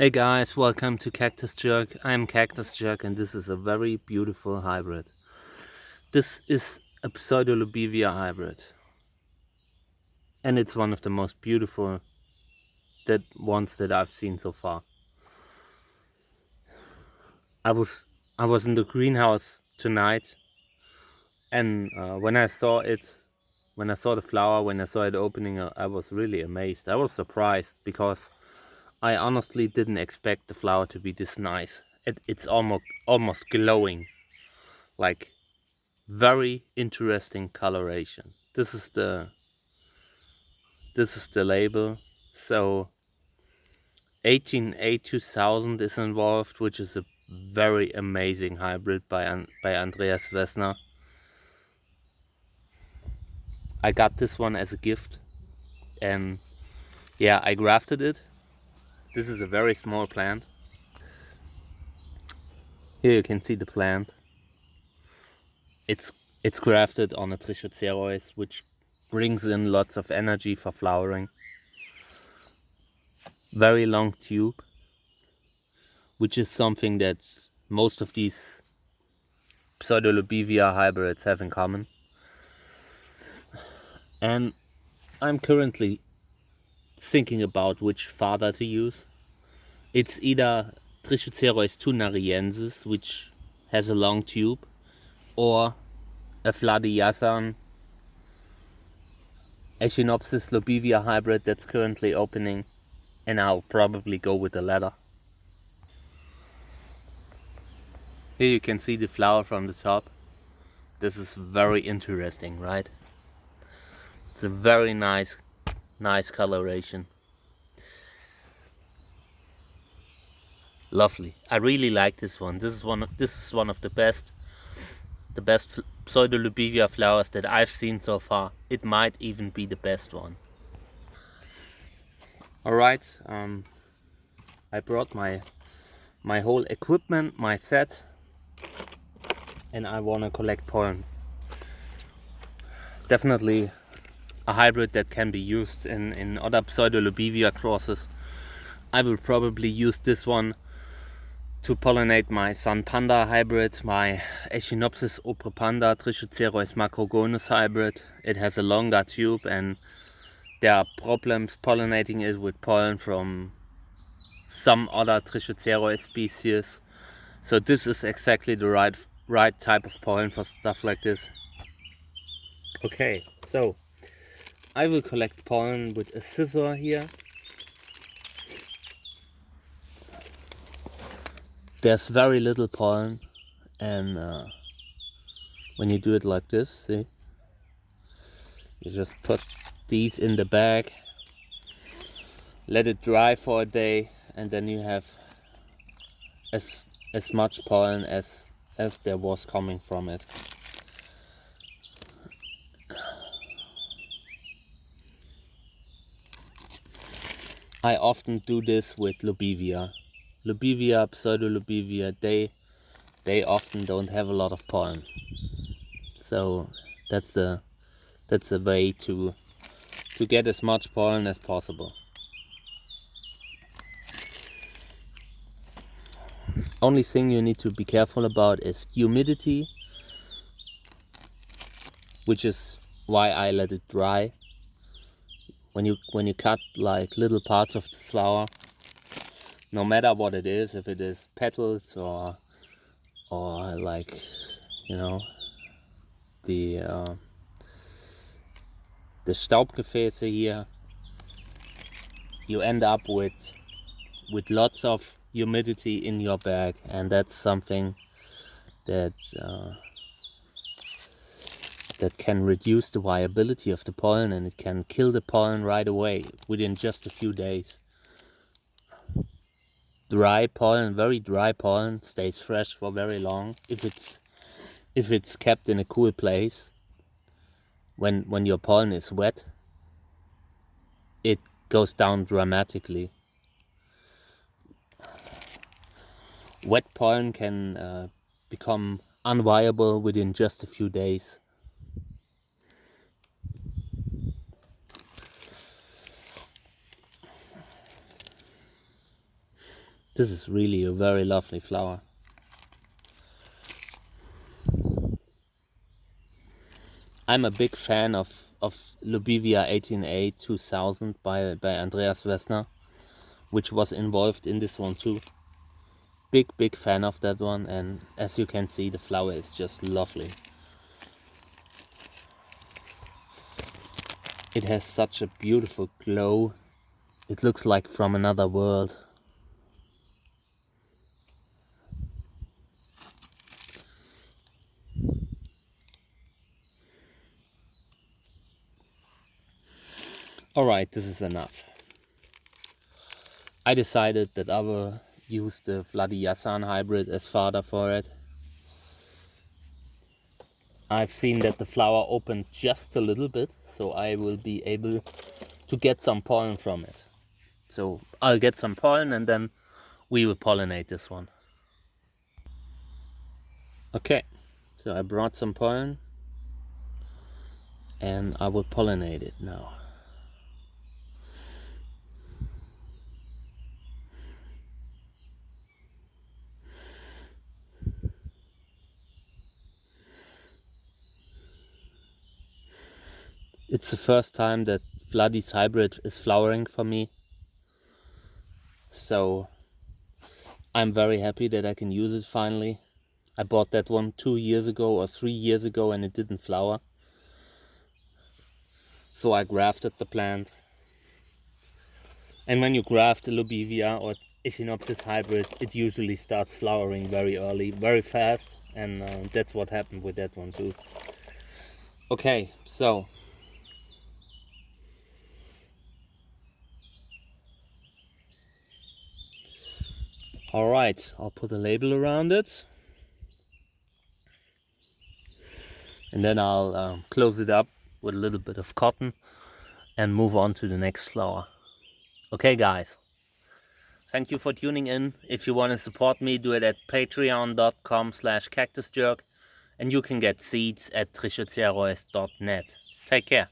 Hey guys, welcome to Cactus Jerk. I'm Cactus Jerk and this is a very beautiful hybrid. This is a Pseudolobivia hybrid. And it's one of the most beautiful ones that I've seen so far. I was in the greenhouse tonight, and when I saw the flower, when I saw it opening, I was really amazed. I was surprised because I honestly didn't expect the flower to be this nice. It's almost glowing, like very interesting coloration. This is the label. So 18A2000 is involved, which is a very amazing hybrid by Andreas Wessner. I got this one as a gift, and yeah, I grafted it. This is a very small plant. Here you can see the plant. It's grafted on a Trichocereus, which brings in lots of energy for flowering. Very long tube, which is something that most of these Pseudolobivia hybrids have in common. And I'm currently thinking about which father to use. It's either Trichocereus tunariensis, which has a long tube, or a Fladiasan Echinopsis-Lobivia hybrid that's currently opening, and I'll probably go with the latter. Here you can see the flower from the top. This is very interesting, right? It's a very nice coloration. Lovely. I really like this one. This is one of the best Pseudolobivia flowers that I've seen so far. It might even be the best one. Alright, I brought my whole equipment, my set, and I want to collect pollen. Definitely a hybrid that can be used in other Pseudolobivia crosses. I will probably use this one to pollinate my Sun Panda hybrid, my Echinopsis oprepanda Trichocereus macrogonus hybrid. It has a longer tube and there are problems pollinating it with pollen from some other Trichocereus species. So this is exactly the right type of pollen for stuff like this. Okay, so I will collect pollen with a scissor here. There's very little pollen, and when you do it like this, see, you just put these in the bag, let it dry for a day, and then you have as much pollen as there was coming from it. I often do this with Lobivia. Lobivia, Pseudolobivia, they often don't have a lot of pollen. So that's a way to get as much pollen as possible. Only thing you need to be careful about is humidity, which is why I let it dry. When you cut like little parts of the flower, no matter what it is, if it is petals or like, you know, the Staubgefäße here, you end up with lots of humidity in your bag, and that's something that that can reduce the viability of the pollen, and it can kill the pollen right away within just a few days. Dry pollen, very dry pollen, stays fresh for very long if it's kept in a cool place. When your pollen is wet, it goes down dramatically. Wet pollen can become unviable within just a few days. This is really a very lovely flower. I'm a big fan of Lobivia 18A 2000 by Andreas Wessner, which was involved in this one too. Big fan of that one, and as you can see, the flower is just lovely. It has such a beautiful glow. It looks like from another world. Alright, this is enough. I decided that I will use the Vladiyasan hybrid as fodder for it. I've seen that the flower opened just a little bit, so I will be able to get some pollen from it. So I'll get some pollen and then we will pollinate this one. Okay, so I brought some pollen and I will pollinate it now. It's the first time that Vladi's hybrid is flowering for me, so I'm very happy that I can use it finally. I bought that one 2 years ago or 3 years ago and it didn't flower. So I grafted the plant. And when you graft a Lobivia or Echinopsis hybrid, it usually starts flowering very early, very fast, and that's what happened with that one too. Okay, so alright, I'll put a label around it. And then I'll close it up with a little bit of cotton and move on to the next flower. Okay guys, thank you for tuning in. If you want to support me, do it at patreon.com/cactusjerk, and you can get seeds at cactusjerk.net. Take care.